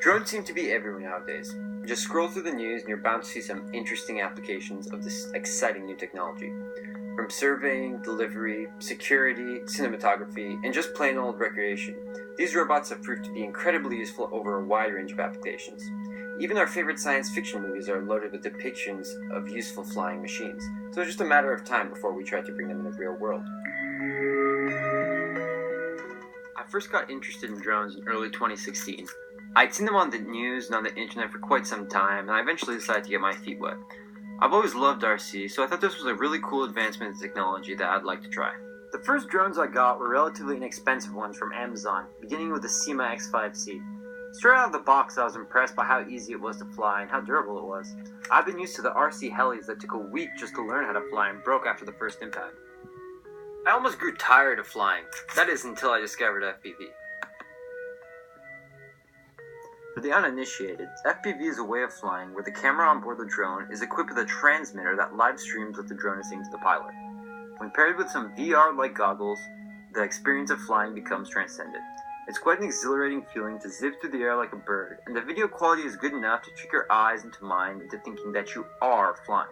Drones seem to be everywhere nowadays. Just scroll through the news and you're bound to see some interesting applications of this exciting new technology. From surveying, delivery, security, cinematography, and just plain old recreation, these robots have proved to be incredibly useful over a wide range of applications. Even our favorite science fiction movies are loaded with depictions of useful flying machines, so it's just a matter of time before we try to bring them in the real world. I first got interested in drones in early 2016. I'd seen them on the news and on the internet for quite some time, and I eventually decided to get my feet wet. I've always loved RC, so I thought this was a really cool advancement in technology that I'd like to try. The first drones I got were relatively inexpensive ones from Amazon, beginning with the Syma X5C. Straight out of the box, I was impressed by how easy it was to fly and how durable it was. I've been used to the RC helis that took a week just to learn how to fly and broke after the first impact. I almost grew tired of flying, that is until I discovered FPV. For the uninitiated, FPV is a way of flying where the camera on board the drone is equipped with a transmitter that live streams what the drone is saying to the pilot. When paired with some VR-like goggles, the experience of flying becomes transcendent. It's quite an exhilarating feeling to zip through the air like a bird, and the video quality is good enough to trick your eyes and mind into thinking that you are flying.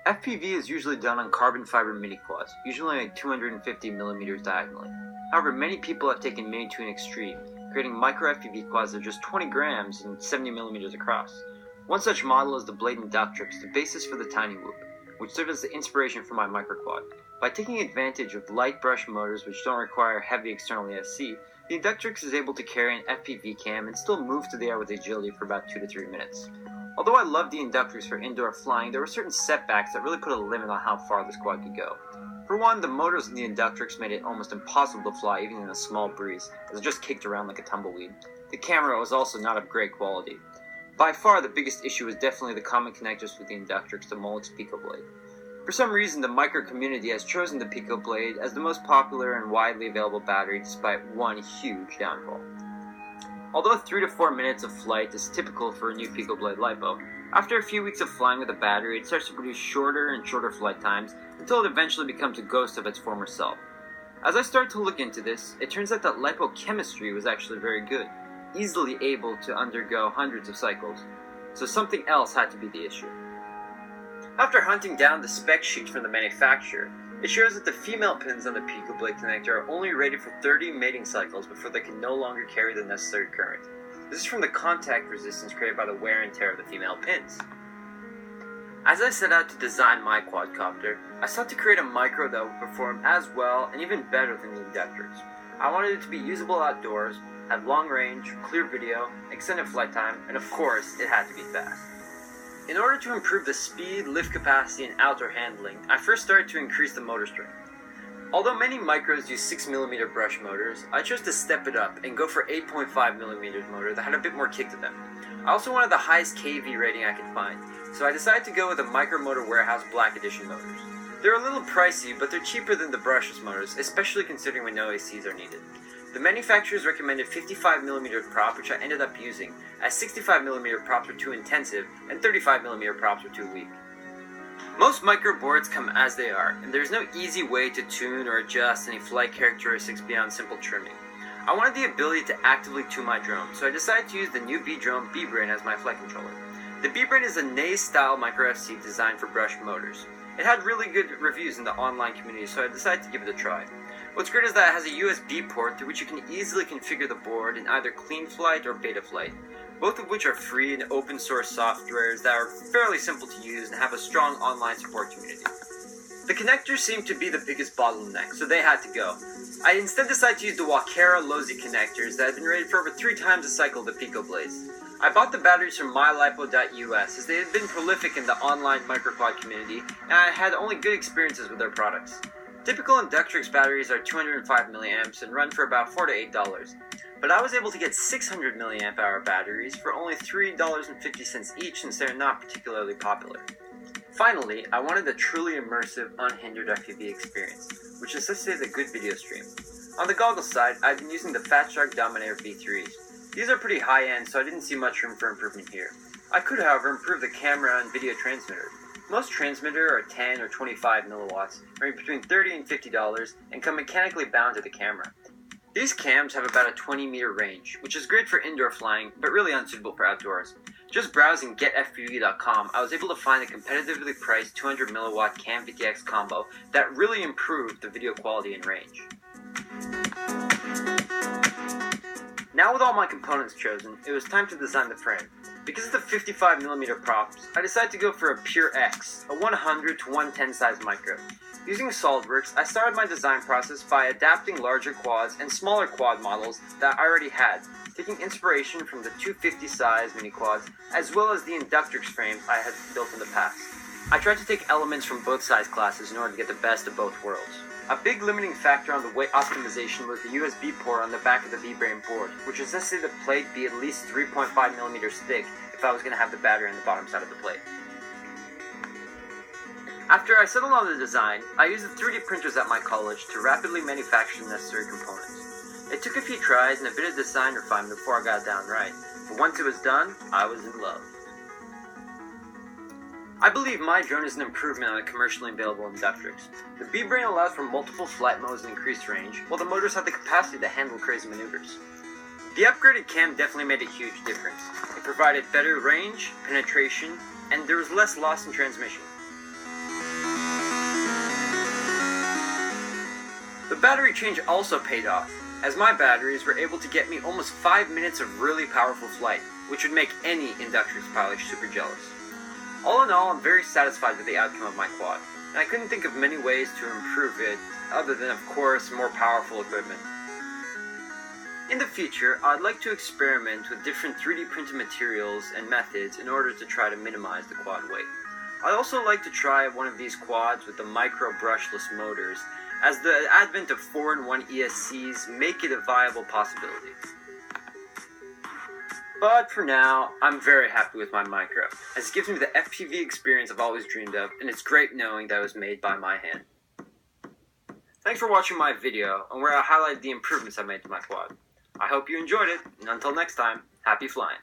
FPV is usually done on carbon fiber mini quads, usually at 250 millimeters diagonally. However, many people have taken mini to an extreme, creating micro FPV quads that are just 20 grams and 70 millimeters across. One such model is the Blade Inductrix, the basis for the Tiny Whoop, which served as the inspiration for my micro quad. By taking advantage of light brush motors which don't require heavy external ESC, the Inductrix is able to carry an FPV cam and still move through the air with agility for about 2 to 3 minutes. Although I love the Inductrix for indoor flying, there were certain setbacks that really put a limit on how far this quad could go. For one, the motors in the Inductrix made it almost impossible to fly even in a small breeze, as it just kicked around like a tumbleweed. The camera was also not of great quality. By far, the biggest issue was definitely the common connectors with the Inductrix, the Molex Pico Blade. For some reason, the micro community has chosen the Pico Blade as the most popular and widely available battery despite one huge downfall. Although 3 to 4 minutes of flight is typical for a new Pico Blade LiPo, after a few weeks of flying with a battery, it starts to produce shorter and shorter flight times until it eventually becomes a ghost of its former self. As I started to look into this, it turns out that LiPo chemistry was actually very good, easily able to undergo hundreds of cycles, so something else had to be the issue. After hunting down the spec sheet from the manufacturer, it shows that the female pins on the Pico Blade connector are only rated for 30 mating cycles before they can no longer carry the necessary current. This is from the contact resistance created by the wear and tear of the female pins. As I set out to design my quadcopter, I sought to create a micro that would perform as well and even better than the Inductrix. I wanted it to be usable outdoors, have long range, clear video, extended flight time, and of course, it had to be fast. In order to improve the speed, lift capacity, and outdoor handling, I first started to increase the motor strength. Although many micros use 6mm brush motors, I chose to step it up and go for 8.5mm motor that had a bit more kick to them. I also wanted the highest kV rating I could find, so I decided to go with the Micromotor Warehouse Black Edition motors. They're a little pricey, but they're cheaper than the brushless motors, especially considering when no ACs are needed. The manufacturers recommended 55mm prop, which I ended up using, as 65mm props were too intensive and 35mm props were too weak. Most micro boards come as they are, and there's no easy way to tune or adjust any flight characteristics beyond simple trimming. I wanted the ability to actively tune my drone, so I decided to use the new B-Drone B-Brain as my flight controller. The B-Brain is a Naze-style micro FC designed for brush motors. It had really good reviews in the online community, so I decided to give it a try. What's great is that it has a USB port through which you can easily configure the board in either CleanFlight or Betaflight, both of which are free and open source softwares that are fairly simple to use and have a strong online support community. The connectors seemed to be the biggest bottleneck, so they had to go. I instead decided to use the Walkera Lozi connectors that had been rated for over 3 times the cycle of the Pico Blades. I bought the batteries from mylipo.us as they had been prolific in the online microquad community, and I had only good experiences with their products. Typical Inductrix batteries are 205 mAh and run for about $4 to $8, but I was able to get 600 mAh batteries for only $3.50 each since they're not particularly popular. Finally, I wanted a truly immersive, unhindered FPV experience, which necessitated a good video stream. On the goggles side, I've been using the Fat Shark Dominator V3s. These are pretty high-end, so I didn't see much room for improvement here. I could, however, improve the camera and video transmitter. Most transmitter are 10 or 25 milliwatts, range between $30 and $50, and come mechanically bound to the camera. These cams have about a 20-meter range, which is great for indoor flying, but really unsuitable for outdoors. Just browsing getfpv.com, I was able to find a competitively priced 200 milliwatt Cam VTX combo that really improved the video quality and range. Now with all my components chosen, it was time to design the frame. Because of the 55mm props, I decided to go for a Pure X, a 100 to 110 size micro. Using SolidWorks, I started my design process by adapting larger quads and smaller quad models that I already had, taking inspiration from the 250 size mini quads, as well as the Inductrix frames I had built in the past. I tried to take elements from both size classes in order to get the best of both worlds. A big limiting factor on the weight optimization was the USB port on the back of the V-Brain board, which necessitated the plate be at least 3.5mm thick if I was going to have the battery on the bottom side of the plate. After I settled on the design, I used the 3D printers at my college to rapidly manufacture the necessary components. It took a few tries and a bit of design refinement before I got it down right, but once it was done, I was in love. I believe my drone is an improvement on the commercially available Inductrix. The V-Brain allows for multiple flight modes and increased range, while the motors have the capacity to handle crazy maneuvers. The upgraded cam definitely made a huge difference. It provided better range, penetration, and there was less loss in transmission. The battery change also paid off, as my batteries were able to get me almost 5 minutes of really powerful flight, which would make any Inductrix pilot super jealous. All in all, I'm very satisfied with the outcome of my quad, and I couldn't think of many ways to improve it, other than, of course, more powerful equipment. In the future, I'd like to experiment with different 3D printed materials and methods in order to try to minimize the quad weight. I'd also like to try one of these quads with the micro brushless motors, as the advent of 4-in-1 ESCs make it a viable possibility. But for now, I'm very happy with my micro, as it gives me the FPV experience I've always dreamed of, and it's great knowing that it was made by my hand. Thanks for watching my video, and where I highlighted the improvements I made to my quad. I hope you enjoyed it, and until next time, happy flying.